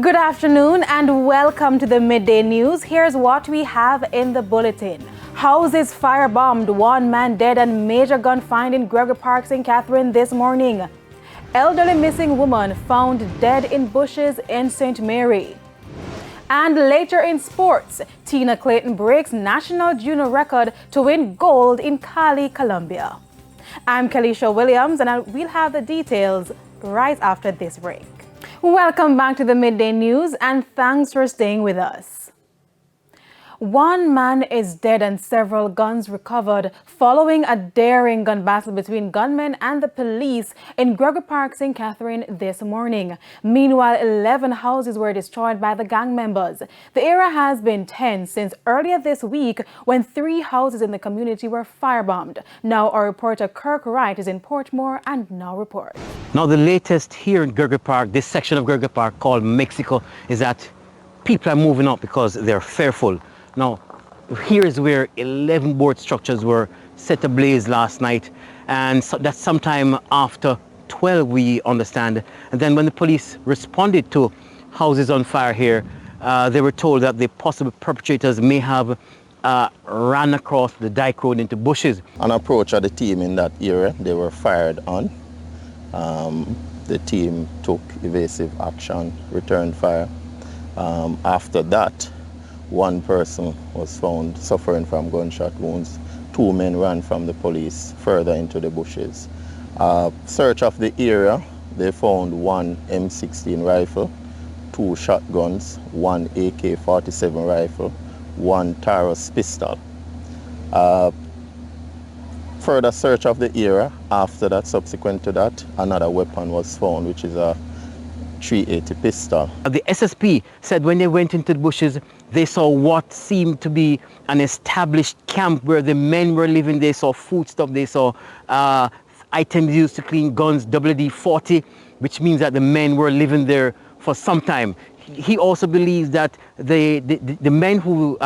Good afternoon and welcome to the Midday News. Here's what we have in the bulletin. Houses firebombed, one man dead and major gun find in Gregory Park, St. Catherine this morning. Elderly missing woman found dead in bushes in St. Mary. And later in sports, Tina Clayton breaks national junior record to win gold in Cali, Colombia. I'm Kalisha Williams and we'll have the details right after this break. Welcome back to the Midday News and thanks for staying with us. One man is dead and several guns recovered following a daring gun battle between gunmen and the police in Gregory Park, St. Catherine this morning. Meanwhile, 11 houses were destroyed by the gang members. The area has been tense since earlier this week when 3 houses in the community were firebombed. Now our reporter Kirk Wright is in Portmore and now reports. Now the latest here in Gregory Park, this section of Gregory Park called Mexico, is that people are moving up because they're fearful. Now, here is where 11 board structures were set ablaze last night, and so that's sometime after 12, we understand. And then when the police responded to houses on fire here, they were told that the possible perpetrators may have ran across the Dyke Road into bushes. On approach of the team in that area, they were fired on. The team took evasive action, returned fire. After that, one person was found suffering from gunshot wounds. 2 men ran from the police further into the bushes. Search of the area, they found 1 M16 rifle, 2 shotguns, 1 AK-47 rifle, 1 Taurus pistol. Further search of the area, after that, subsequent to that, another weapon was found, which is a .380 pistol. The SSP said when they went into the bushes, they saw what seemed to be an established camp where the men were living. They saw foodstuff, they saw items used to clean guns, WD-40, which means that the men were living there for some time. He also believes that the men who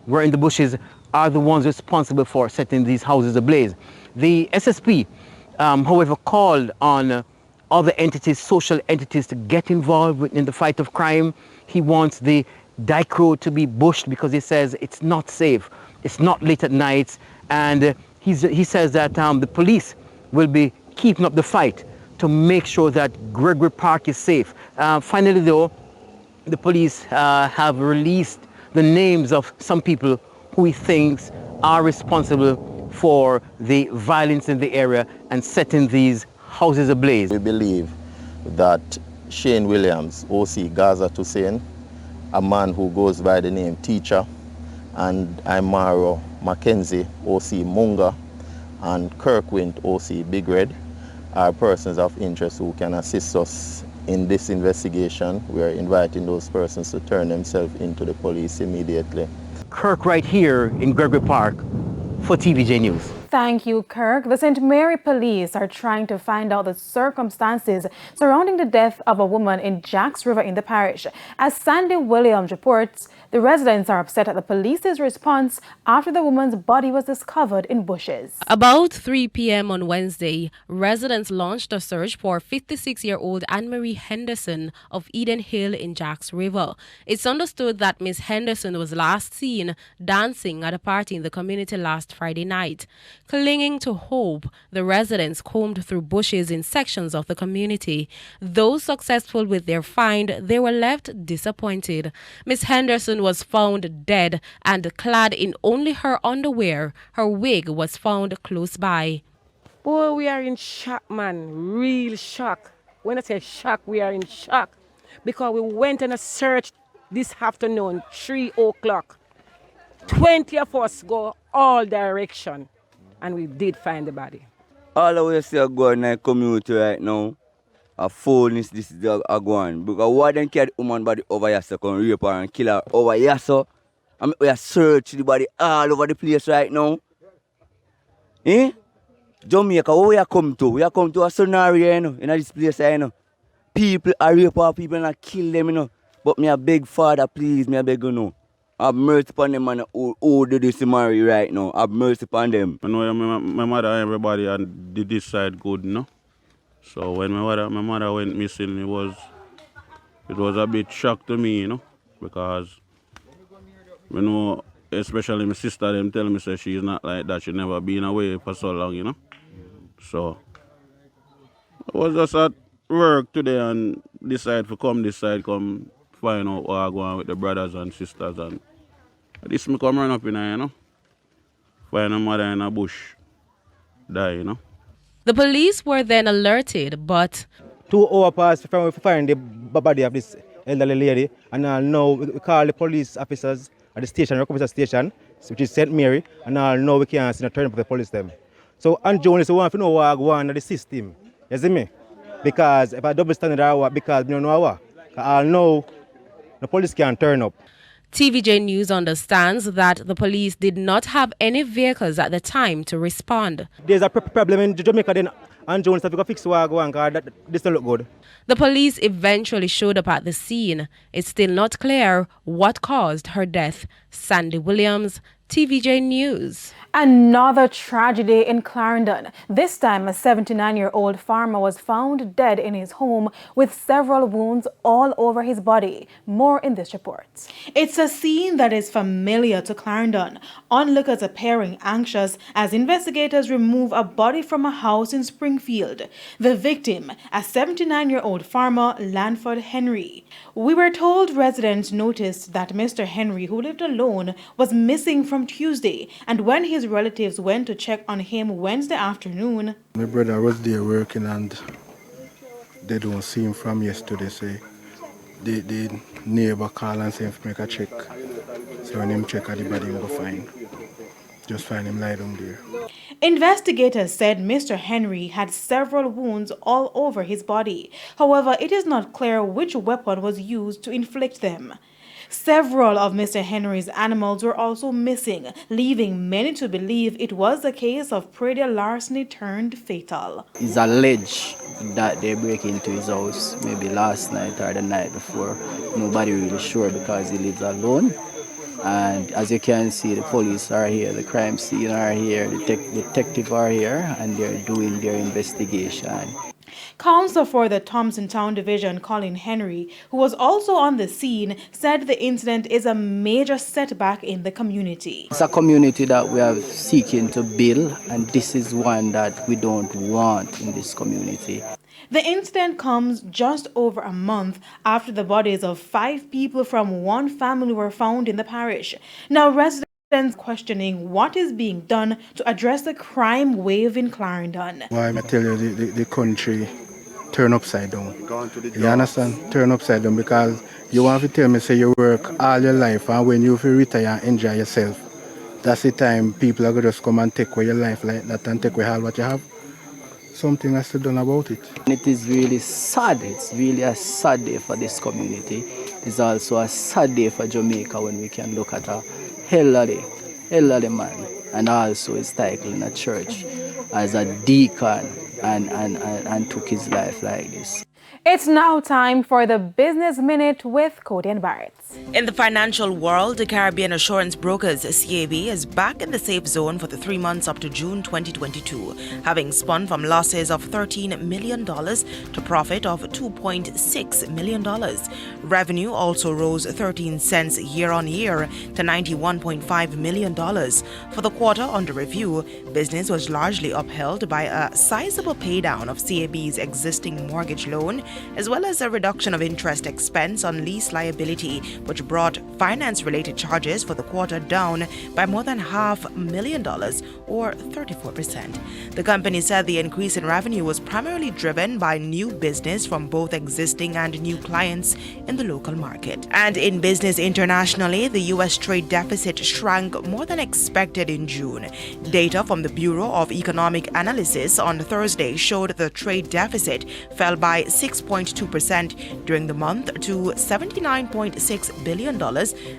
were in the bushes are the ones responsible for setting these houses ablaze. The SSP, however, called on other entities, social entities, to get involved in the fight of crime. He wants the Dyke Road to be bushed because he says it's not safe, it's not late at night, and he says that the police will be keeping up the fight to make sure that Gregory Park is safe. Finally though, the police have released the names of some people who he thinks are responsible for the violence in the area and setting these houses ablaze. We believe that Shane Williams, OC Gaza Toussaint, a man who goes by the name Teacher, and Imaro Mackenzie, OC Munga, and Kirkwind, OC Big Red, are persons of interest who can assist us in this investigation. We are inviting those persons to turn themselves into the police immediately. Kirk right here in Gregory Park for TVJ News. Thank you, Kirk. The St. Mary police are trying to find out the circumstances surrounding the death of a woman in Jacks River in the parish. As Sandy Williams reports, the residents are upset at the police's response after the woman's body was discovered in bushes. About 3 p.m. on Wednesday, residents launched a search for 56-year-old Anne-Marie Henderson of Eden Hill in Jacks River. It's understood that Miss Henderson was last seen dancing at a party in the community last Friday night. Clinging to hope, the residents combed through bushes in sections of the community. Though successful with their find, they were left disappointed. Miss Henderson was found dead and clad in only her underwear. Her wig was found close by. Boy, we are in shock, man. Real shock. When I say shock, we are in shock. Because we went on a search this afternoon, 3 o'clock. 20 of us go all direction. And we did find the body. All the way see a go in the community right now, a phone is this a going. Because why don't carry the woman body over here so can rape her and kill her over here so? I mean, we are search the body all over the place right now. Eh? Jamaica, where we are come to? We are come to a scenario, you know, in this place, you know. People are rape our people and kill them, you know. But me a beg father, please, me a beg you know. Have mercy upon them and who did this to marry right now. Have mercy upon them. I know my mother and everybody and did this side good, you know. So when my mother went missing, it was it was a bit shock to me, you know, because you know, especially my sister, them tell me say she's not like that. She never been away for so long, you know. So I was just at work today and decide to come this side, come find out what I go on with the brothers and sisters, and this me come run up in here, you know. Find a mother in a bush, die, you know. The police were then alerted, but 2 hours passed from finding the body of this elderly lady, and now we call the police officers at the station, Recovery Station, which is St. Mary, and now we can't see no turn up the police them. So and journalists want to know what I go on in the system, you see me? Because if I double standard or what, because we don't know what, I know the police can't turn up. TVJ News understands that the police did not have any vehicles at the time to respond. There's a problem in Jamaica then, and journalists have to fix what I go on, because this don't look good. The police eventually showed up at the scene. It's still not clear what caused her death. Sandy Williams, TVJ News. Another tragedy in Clarendon. This time, a 79-year-old farmer was found dead in his home with several wounds all over his body. More in this report. It's a scene that is familiar to Clarendon. Onlookers appearing anxious as investigators remove a body from a house in Springfield. The victim, a 79-year-old farmer, Lanford Henry. We were told residents noticed that Mr. Henry, who lived alone, was missing from Tuesday, and when his relatives went to check on him Wednesday afternoon. My brother was there working and they don't see him from yesterday, so the neighbor called and said make a check. So when him check the body, him go find. Just find him lie down there. Investigators said Mr. Henry had several wounds all over his body. However, it is not clear which weapon was used to inflict them. Several of Mr. Henry's animals were also missing, leaving many to believe it was a case of predial larceny turned fatal. It's alleged that they break into his house maybe last night or the night before. Nobody really sure because he lives alone. And as you can see, the police are here, the crime scene are here, the detectives are here, and they're doing their investigation. Counsel for the Thompson Town Division, Colin Henry, who was also on the scene, said the incident is a major setback in the community. It's a community that we are seeking to build, and this is one that we don't want in this community. The incident comes just over a month after the bodies of 5 people from one family were found in the parish. Now, residents questioning what is being done to address the crime wave in Clarendon. Why I tell you the country turn upside down. You understand? Turn upside down because you want to tell me say you work all your life and when you feel retire and enjoy yourself, that's the time people are going to just come and take away your life like that and take away all what you have. Something has to be done about it. It is really sad. It's really a sad day for this community. It's also a sad day for Jamaica when we can look at a elderly man, and also is titled in a church as a deacon and took his life like this. It's now time for the Business Minute with Cody and Barrett. In the financial world, the Caribbean Assurance Brokers (CAB) is back in the safe zone for the 3 months up to June 2022, having spun from losses of $13 million to profit of $2.6 million. Revenue also rose 13 cents year on year to $91.5 million. For the quarter under review, business was largely upheld by a sizable paydown of CAB's existing mortgage loan, as well as a reduction of interest expense on lease liability, which brought finance-related charges for the quarter down by more than $500,000 or 34%. The company said the increase in revenue was primarily driven by new business from both existing and new clients in the local market. And in business internationally, the U.S. trade deficit shrank more than expected in June. Data from the Bureau of Economic Analysis on Thursday showed the trade deficit fell by 6.2% during the month to $79.6 billion,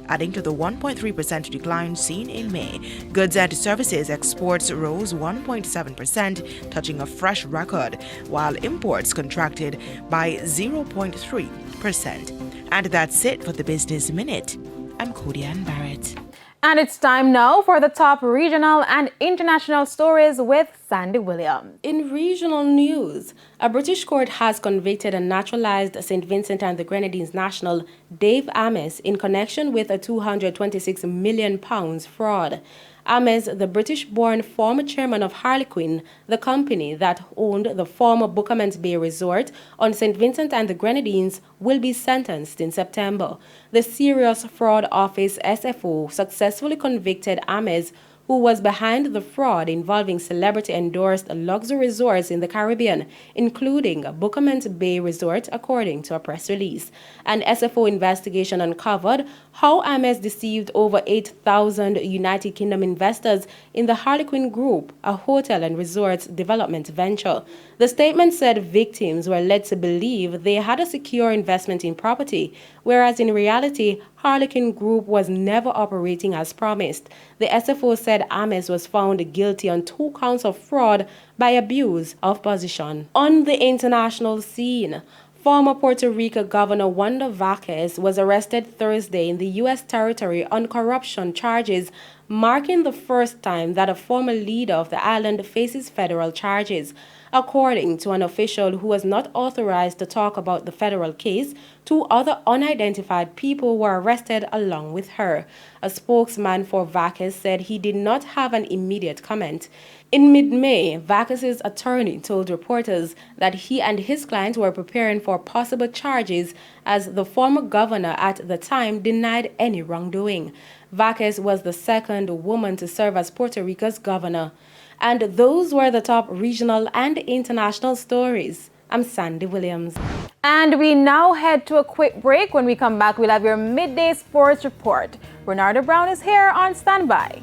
adding to the 1.3% decline seen in May. Goods and services exports rose 1.7%, touching a fresh record, while imports contracted by 0.3%. And that's it for the Business Minute. I'm Cody Ann Barrett. And it's time now for the top regional and international stories with Sandy Williams. In regional news, a British court has convicted a naturalized St. Vincent and the Grenadines national, Dave Ames, in connection with a £226 million fraud. Ames, the British-born former chairman of Harlequin, the company that owned the former Bookerman's Bay Resort on St. Vincent and the Grenadines, will be sentenced in September. The Serious Fraud Office SFO successfully convicted Ames, who was behind the fraud involving celebrity-endorsed luxury resorts in the Caribbean, including Bookerman's Bay Resort, according to a press release. An SFO investigation uncovered how Ames deceived over 8,000 United Kingdom investors in the Harlequin Group, a hotel and resorts development venture. The statement said victims were led to believe they had a secure investment in property, whereas in reality, Harlequin Group was never operating as promised. The SFO said Ames was found guilty on 2 counts of fraud by abuse of position. On the international scene, former Puerto Rico Governor Wanda Vázquez was arrested Thursday in the U.S. territory on corruption charges, marking the first time that a former leader of the island faces federal charges. According to an official who was not authorized to talk about the federal case, 2 other unidentified people were arrested along with her. A spokesman for Vázquez said he did not have an immediate comment. In mid-May, Vázquez's attorney told reporters that he and his client were preparing for possible charges as the former governor at the time denied any wrongdoing. Vázquez was the second woman to serve as Puerto Rico's governor. And those were the top regional and international stories. I'm Sandy Williams. And we now head to a quick break. When we come back, we'll have your midday sports report. Renardo Brown is here on standby.